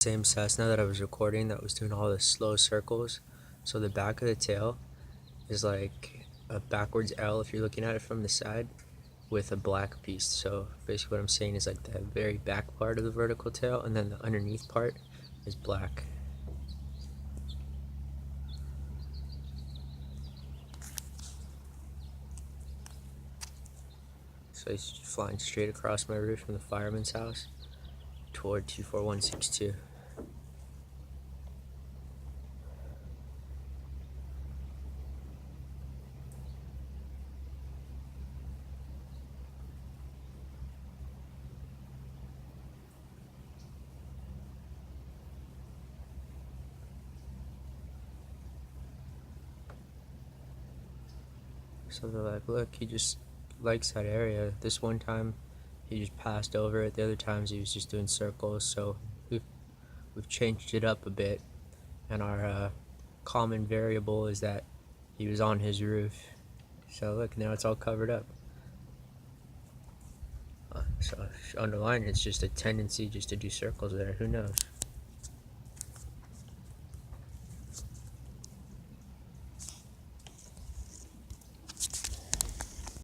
Same Cessna that I was recording that was doing all the slow circles. So the back of the tail is like a backwards L if you're looking at it from the side with a black piece. So basically what I'm saying is like the very back part of the vertical tail, and then the underneath part is black. So he's flying straight across my roof from the fireman's house toward 24162. So they're like, look, he just likes that area. This one time he just passed over it. The other times he was just doing circles. So we've changed it up a bit, and our common variable is that he was on his roof. So look, now it's all covered up. So underline, it's just a tendency just to do circles there. Who knows?